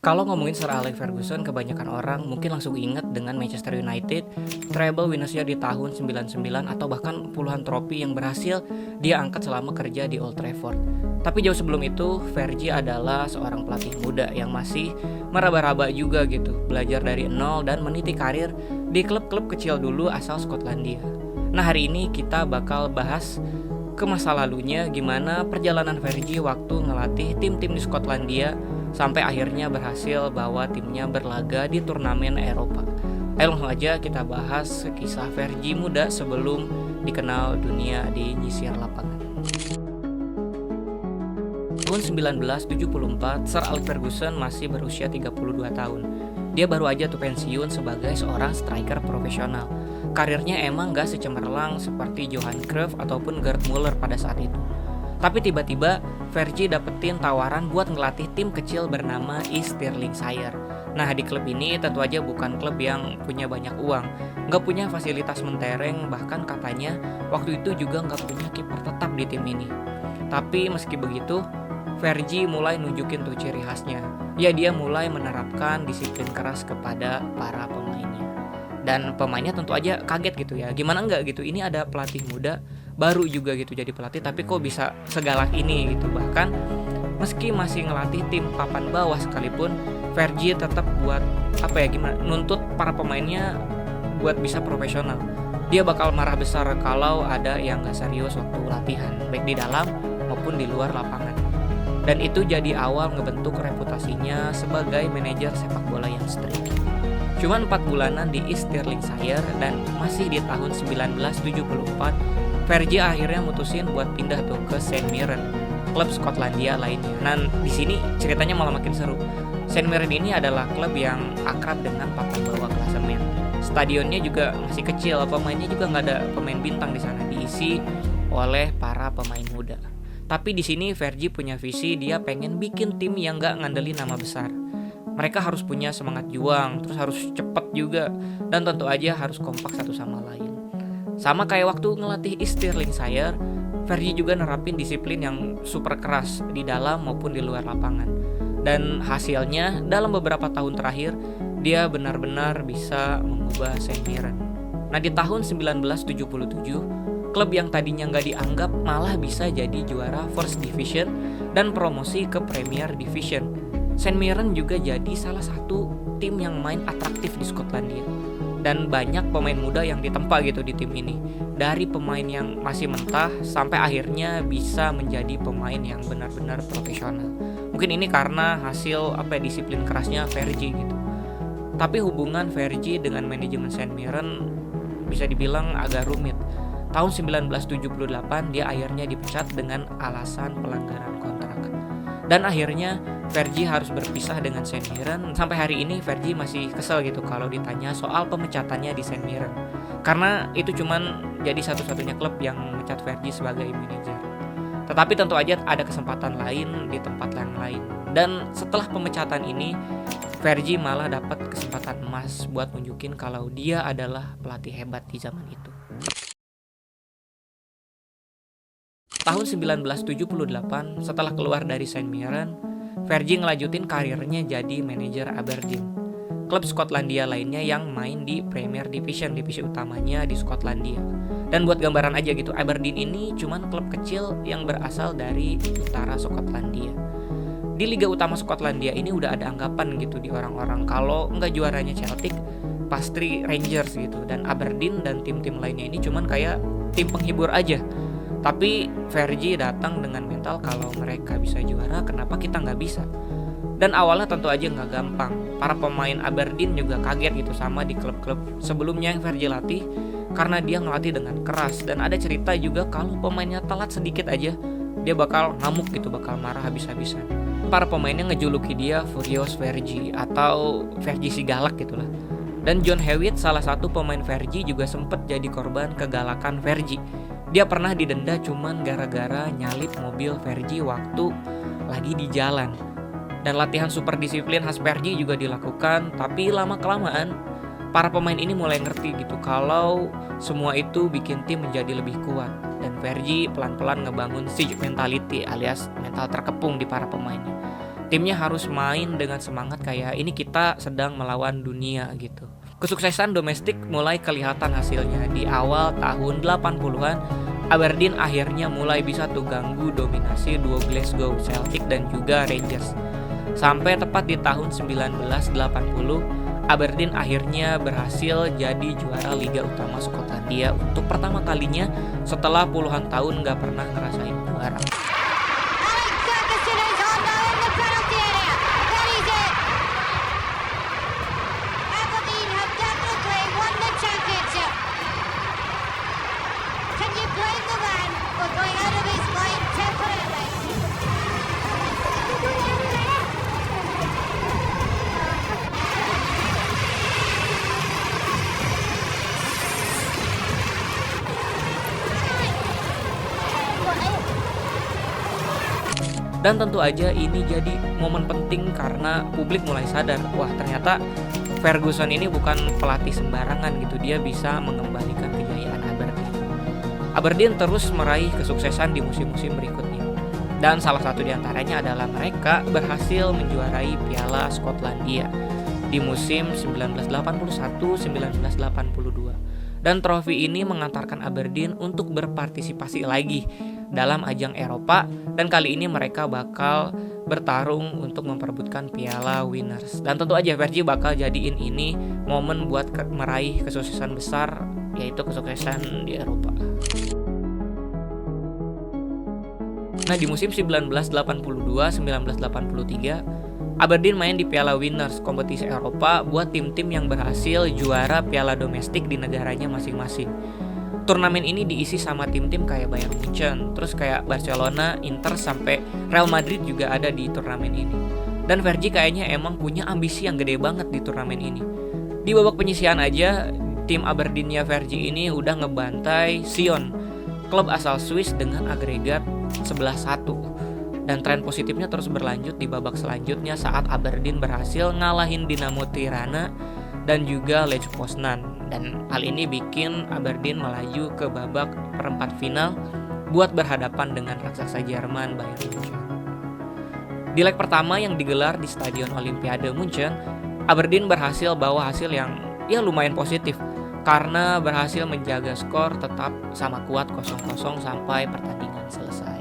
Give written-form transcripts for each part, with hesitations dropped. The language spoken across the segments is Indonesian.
Kalau ngomongin Sir Alex Ferguson, kebanyakan orang mungkin langsung inget dengan Manchester United, treble winnersnya di tahun 99 atau bahkan puluhan trofi yang berhasil dia angkat selama kerja di Old Trafford. Tapi jauh sebelum itu, Fergie adalah seorang pelatih muda yang masih meraba-raba juga gitu, belajar dari nol dan meniti karir di klub-klub kecil dulu asal Skotlandia. Nah, hari ini kita bakal bahas ke masa lalunya, gimana perjalanan Fergie waktu ngelatih tim-tim di Skotlandia sampai akhirnya berhasil bawa timnya berlaga di turnamen Eropa. Ayo langsung aja kita bahas kisah Fergie muda sebelum dikenal dunia di nyisir lapangan. Tahun 1974, Sir Alex Ferguson masih berusia 32 tahun. Dia baru aja tuh pensiun sebagai seorang striker profesional. Karirnya emang gak secemerlang seperti Johan Cruyff ataupun Gerd Müller pada saat itu. Tapi tiba-tiba Fergie dapetin tawaran buat ngelatih tim kecil bernama East Stirlingshire. Nah, di klub ini tentu aja bukan klub yang punya banyak uang, nggak punya fasilitas mentereng, bahkan katanya waktu itu juga nggak punya kiper tetap di tim ini. Tapi meski begitu, Fergie mulai nunjukin tuh ciri khasnya. Ya, dia mulai menerapkan disiplin keras kepada para pemainnya. Dan pemainnya tentu aja kaget gitu ya. Gimana enggak gitu, ini ada pelatih muda baru juga gitu jadi pelatih, tapi kok bisa segalak ini gitu. Bahkan meski masih ngelatih tim papan bawah sekalipun, Fergie tetap buat gimana nuntut para pemainnya buat bisa profesional. Dia bakal marah besar kalau ada yang gak serius waktu latihan, baik di dalam maupun di luar lapangan. Dan itu jadi awal ngebentuk reputasinya sebagai manajer sepak bola yang strict. Cuman 4 bulanan di East Stirlingshire dan masih di tahun 1974, Fergie akhirnya mutusin buat pindah tuh ke St Mirren, klub Skotlandia lainnya. Nah, di sini ceritanya malah makin seru. St Mirren ini adalah klub yang akrab dengan papan bawah klasemen. Stadionnya juga masih kecil, pemainnya juga nggak ada pemain bintang di sana, diisi oleh para pemain muda. Tapi di sini Fergie punya visi, dia pengen bikin tim yang nggak ngandelin nama besar. Mereka harus punya semangat juang, terus harus cepat juga, dan tentu aja harus kompak satu sama lain. Sama kayak waktu ngelatih East Stirlingshire, Fergie juga nerapin disiplin yang super keras di dalam maupun di luar lapangan. Dan hasilnya dalam beberapa tahun terakhir, dia benar-benar bisa mengubah St Mirren. Nah, di tahun 1977, klub yang tadinya nggak dianggap malah bisa jadi juara First Division dan promosi ke Premier Division. St Mirren juga jadi salah satu tim yang main atraktif di Skotlandia. Dan banyak pemain muda yang ditempa gitu di tim ini. Dari pemain yang masih mentah sampai akhirnya bisa menjadi pemain yang benar-benar profesional. Mungkin ini karena hasil disiplin kerasnya Fergie gitu. Tapi hubungan Fergie dengan manajemen St Mirren bisa dibilang agak rumit. Tahun 1978 dia akhirnya dipecat dengan alasan pelanggaran kontrak. Dan akhirnya Fergie harus berpisah dengan St Mirren. Sampai hari ini Fergie masih kesel gitu kalau ditanya soal pemecatannya di St Mirren. Karena itu cuman jadi satu-satunya klub yang memecat Fergie sebagai manajer. Tetapi tentu aja ada kesempatan lain di tempat yang lain. Dan setelah pemecatan ini, Fergie malah dapat kesempatan emas buat nunjukin kalau dia adalah pelatih hebat di zaman itu. Tahun 1978, setelah keluar dari St Mirren, Fergie ngelanjutin karirnya jadi manajer Aberdeen, klub Skotlandia lainnya yang main di Premier Division, divisi utamanya di Skotlandia. Dan buat gambaran aja gitu, Aberdeen ini cuman klub kecil yang berasal dari utara Skotlandia. Di Liga Utama Skotlandia ini udah ada anggapan gitu di orang-orang kalau nggak juaranya Celtic, pasti Rangers gitu. Dan Aberdeen dan tim-tim lainnya ini cuman kayak tim penghibur aja. Tapi Fergie datang dengan mental kalau mereka bisa juara, kenapa kita nggak bisa? Dan awalnya tentu aja nggak gampang. Para pemain Aberdeen juga kaget gitu sama di klub-klub sebelumnya yang Fergie latih, karena dia ngelatih dengan keras. Dan ada cerita juga kalau pemainnya telat sedikit aja, dia bakal ngamuk gitu, bakal marah habis-habisan. Para pemainnya ngejuluki dia Furious Fergie atau Fergie si galak gitulah. Dan John Hewitt, salah satu pemain Fergie, juga sempet jadi korban kegalakan Fergie. Dia pernah didenda cuman gara-gara nyalip mobil Fergie waktu lagi di jalan. Dan latihan super disiplin khas Fergie juga dilakukan, tapi lama-kelamaan para pemain ini mulai ngerti gitu kalau semua itu bikin tim menjadi lebih kuat. Dan Fergie pelan-pelan ngebangun siege mentality alias mental terkepung di para pemainnya. Timnya harus main dengan semangat kayak ini kita sedang melawan dunia gitu. Kesuksesan domestik mulai kelihatan hasilnya. Di awal tahun 80-an, Aberdeen akhirnya mulai bisa tuh ganggu dominasi duo Glasgow Celtic dan juga Rangers. Sampai tepat di tahun 1980, Aberdeen akhirnya berhasil jadi juara Liga Utama Skotlandia untuk pertama kalinya setelah puluhan tahun gak pernah ngerasain juara. Dan tentu aja ini jadi momen penting karena publik mulai sadar, wah ternyata Ferguson ini bukan pelatih sembarangan gitu, dia bisa mengembalikan kejayaan Aberdeen. Aberdeen terus meraih kesuksesan di musim-musim berikutnya. Dan salah satu diantaranya adalah mereka berhasil menjuarai Piala Skotlandia di musim 1981-1982. Dan trofi ini mengantarkan Aberdeen untuk berpartisipasi lagi dalam ajang Eropa, dan kali ini mereka bakal bertarung untuk memperebutkan Piala Winners. Dan tentu aja Fergie bakal jadiin ini momen buat meraih kesuksesan besar, yaitu kesuksesan di Eropa. Nah, di musim 1982-1983 Aberdeen main di Piala Winners, kompetisi Eropa buat tim-tim yang berhasil juara piala domestik di negaranya masing-masing. Turnamen ini diisi sama tim-tim kayak Bayern Munchen, terus kayak Barcelona, Inter, sampai Real Madrid juga ada di turnamen ini. Dan Fergie kayaknya emang punya ambisi yang gede banget di turnamen ini. Di babak penyisihan aja, tim Aberdeen-nya Fergie ini udah ngebantai Sion, klub asal Swiss dengan agregat 11-1. Dan tren positifnya terus berlanjut di babak selanjutnya saat Aberdeen berhasil ngalahin Dinamo Tirana dan juga Lech Poznan. Dan hal ini bikin Aberdeen melaju ke babak perempat final buat berhadapan dengan raksasa Jerman Bayern Munchen. Di leg pertama yang digelar di Stadion Olimpiade Munchen, Aberdeen berhasil bawa hasil yang lumayan positif karena berhasil menjaga skor tetap sama kuat 0-0 sampai pertandingan selesai.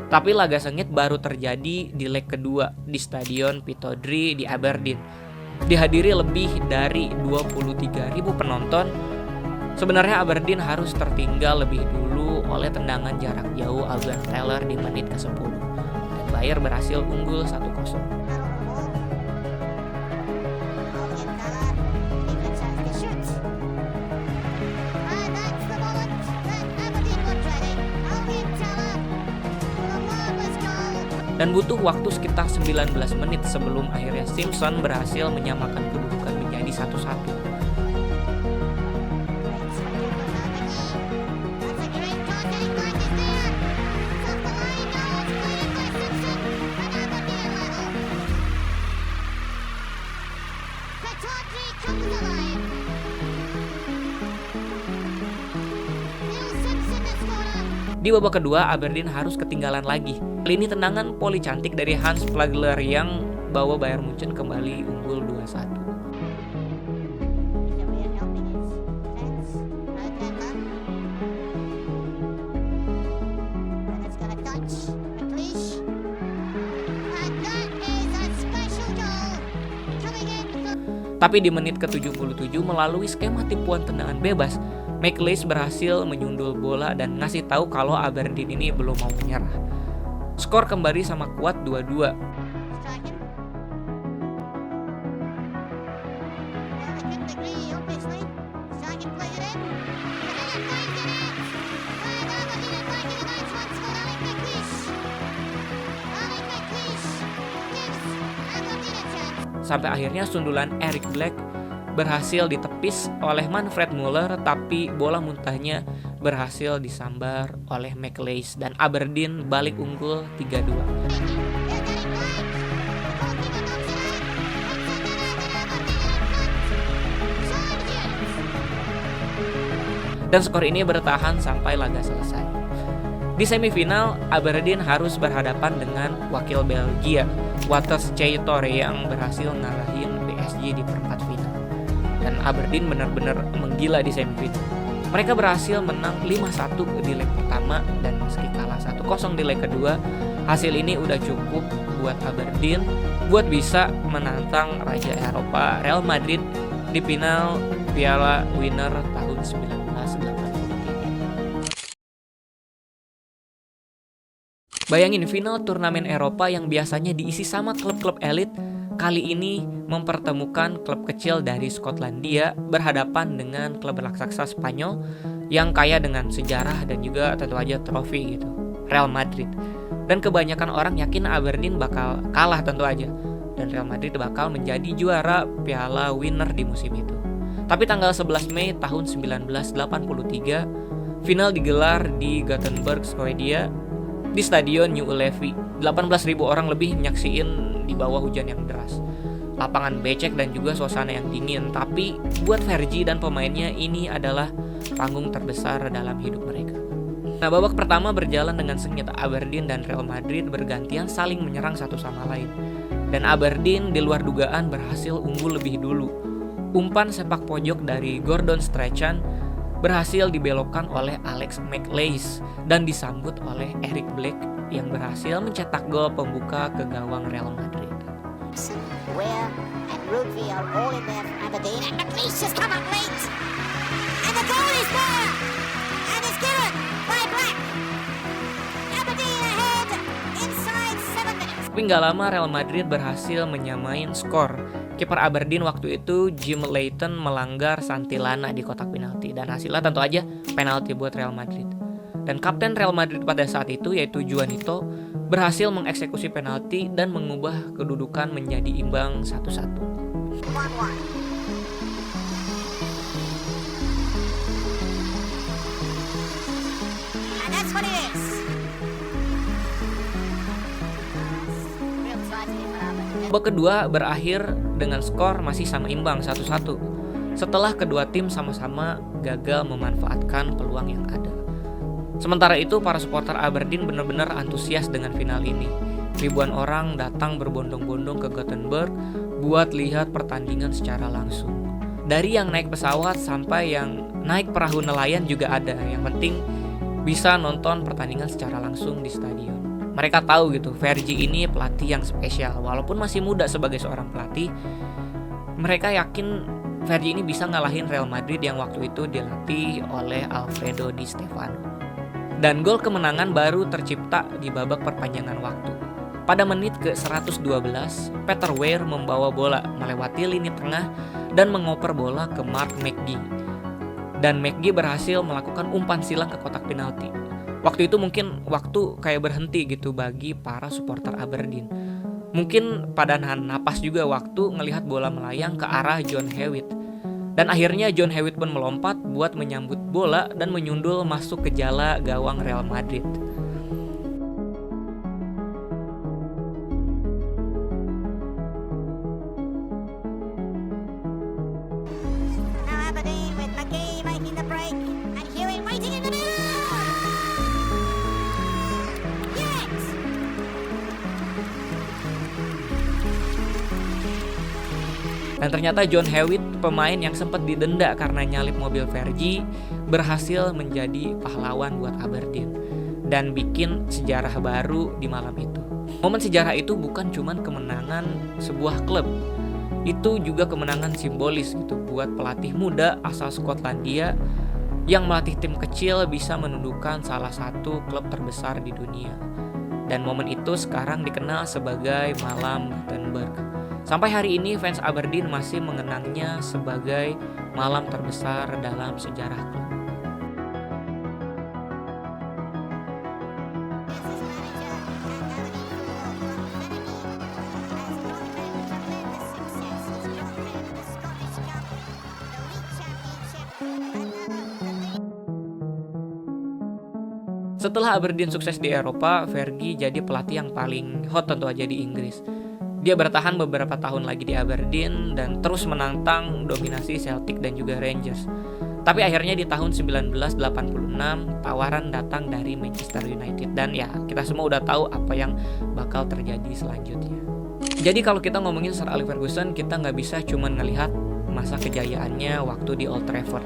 Tapi laga sengit baru terjadi di leg kedua di Stadion Pittodrie di Aberdeen. Dihadiri lebih dari 23.000 penonton. Sebenarnya Aberdeen harus tertinggal lebih dulu oleh tendangan jarak jauh Alban Taylor di menit ke-10. Dan Bayer berhasil unggul 1-0. Dan butuh waktu sekitar 19 menit sebelum akhirnya Simpson berhasil menyamakan kedudukan menjadi 1-1. Di babak kedua, Aberdeen harus ketinggalan lagi. Kali ini tendangan poli cantik dari Hans Flagler yang bawa Bayern Munchen kembali unggul 2-1. Tapi di menit ke-77 melalui skema tipuan tendangan bebas, McLeish berhasil menyundul bola dan ngasih tahu kalau Aberdeen ini belum mau menyerah. Skor kembali sama kuat 2-2. Sampai akhirnya sundulan Eric Black berhasil ditepis oleh Manfred Muller, tapi bola muntahnya berhasil disambar oleh McLeish dan Aberdeen balik unggul 3-2. Dan skor ini bertahan sampai laga selesai. Di semifinal, Aberdeen harus berhadapan dengan wakil Belgia, Waterscheitor yang berhasil ngalahin PSG di perempat final. Dan Aberdeen benar-benar menggila di semifinal. Mereka berhasil menang 5-1 di leg pertama dan meski kalah 1-0 di leg kedua, hasil ini udah cukup buat Aberdeen buat bisa menantang Raja Eropa Real Madrid di final Piala Winner tahun 1983. Bayangin final turnamen Eropa yang biasanya diisi sama klub-klub elit, kali ini mempertemukan klub kecil dari Skotlandia berhadapan dengan klub raksasa Spanyol yang kaya dengan sejarah dan juga tentu aja trofi gitu, Real Madrid. Dan kebanyakan orang yakin Aberdeen bakal kalah tentu aja, dan Real Madrid bakal menjadi juara Piala Winner di musim itu. Tapi tanggal 11 Mei tahun 1983, final digelar di Gothenburg, Swedia, di Stadion New Ullevi. 18.000 orang lebih menyaksiin di bawah hujan yang deras. Lapangan becek dan juga suasana yang dingin. Tapi buat Fergie dan pemainnya ini adalah panggung terbesar dalam hidup mereka. Nah, babak pertama berjalan dengan sengit. Aberdeen dan Real Madrid bergantian saling menyerang satu sama lain. Dan Aberdeen di luar dugaan berhasil unggul lebih dulu. Umpan sepak pojok dari Gordon Strachan berhasil dibelokkan oleh Alex McLeish dan disambut oleh Eric Black yang berhasil mencetak gol pembuka ke gawang Real Madrid. Ware and Rugby are all in there for Aberdeen, and McLeish has come up late, and the goal is there, and it's given by Black. Aberdeen ahead inside 7 minutes. Tapi nggak lama Real Madrid berhasil menyamain skor. Kiper Aberdeen waktu itu Jim Leighton melanggar Santillana di kotak penalti dan hasilnya tentu aja penalti buat Real Madrid. Dan kapten Real Madrid pada saat itu yaitu Juanito berhasil mengeksekusi penalti dan mengubah kedudukan menjadi imbang 1-1. 1-1. And that's what it is. Real tragedy for Aberdeen. Babak kedua berakhir dengan skor masih sama imbang 1-1. Setelah kedua tim sama-sama gagal memanfaatkan peluang yang ada. Sementara itu para supporter Aberdeen benar-benar antusias dengan final ini. Ribuan orang datang berbondong-bondong ke Gothenburg buat lihat pertandingan secara langsung. Dari yang naik pesawat sampai yang naik perahu nelayan juga ada. Yang penting bisa nonton pertandingan secara langsung di stadion. Mereka tahu gitu, Fergie ini pelatih yang spesial. Walaupun masih muda sebagai seorang pelatih, mereka yakin Fergie ini bisa ngalahin Real Madrid yang waktu itu dilatih oleh Alfredo Di Stefano. Dan gol kemenangan baru tercipta di babak perpanjangan waktu. Pada menit ke-112, Peter Weir membawa bola melewati lini tengah dan mengoper bola ke Mark McGee. Dan McGee berhasil melakukan umpan silang ke kotak penalti. Waktu itu mungkin waktu kayak berhenti gitu bagi para supporter Aberdeen. Mungkin pada nahan napas juga waktu ngelihat bola melayang ke arah John Hewitt. Dan akhirnya John Hewitt pun melompat buat menyambut bola dan menyundul masuk ke jala gawang Real Madrid. Now Aberdeen with McGee making the break, and Hewitt waiting in the middle. Yes. Dan ternyata John Hewitt, pemain yang sempat didenda karena nyalip mobil Fergie, berhasil menjadi pahlawan buat Aberdeen dan bikin sejarah baru di malam itu. Momen sejarah itu bukan cuma kemenangan sebuah klub, itu juga kemenangan simbolis gitu buat pelatih muda asal Skotlandia yang melatih tim kecil bisa menundukkan salah satu klub terbesar di dunia. Dan momen itu sekarang dikenal sebagai Malam Gothenburg. Sampai hari ini fans Aberdeen masih mengenangnya sebagai malam terbesar dalam sejarah klub. Setelah Aberdeen sukses di Eropa, Fergie jadi pelatih yang paling hot tentu aja di Inggris. Dia bertahan beberapa tahun lagi di Aberdeen dan terus menantang dominasi Celtic dan juga Rangers. Tapi akhirnya di tahun 1986 tawaran datang dari Manchester United, dan ya kita semua udah tahu apa yang bakal terjadi selanjutnya. Jadi kalau kita ngomongin Sir Alex Ferguson, kita nggak bisa cuma ngelihat masa kejayaannya waktu di Old Trafford,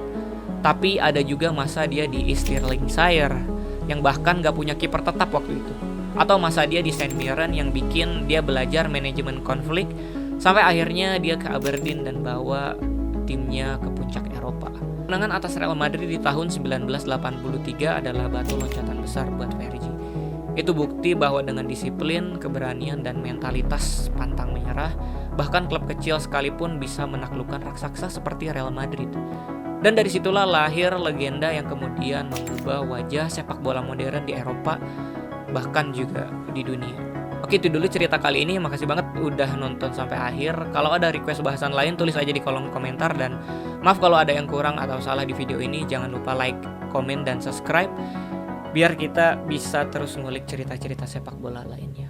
tapi ada juga masa dia di East Stirlingshire yang bahkan nggak punya kiper tetap waktu itu, atau masa dia di St Mirren yang bikin dia belajar manajemen konflik sampai akhirnya dia ke Aberdeen dan bawa timnya ke puncak Eropa. Kemenangan atas Real Madrid di tahun 1983 adalah batu loncatan besar buat Fergie. Itu bukti bahwa dengan disiplin, keberanian, dan mentalitas pantang menyerah, bahkan klub kecil sekalipun bisa menaklukkan raksasa seperti Real Madrid. Dan dari situlah lahir legenda yang kemudian mengubah wajah sepak bola modern di Eropa, bahkan juga di dunia. Oke, itu dulu cerita kali ini. Makasih banget udah nonton sampai akhir. Kalau ada request bahasan lain, tulis aja di kolom komentar. Dan maaf kalau ada yang kurang atau salah di video ini. Jangan lupa like, komen, dan subscribe biar kita bisa terus ngulik cerita-cerita sepak bola lainnya.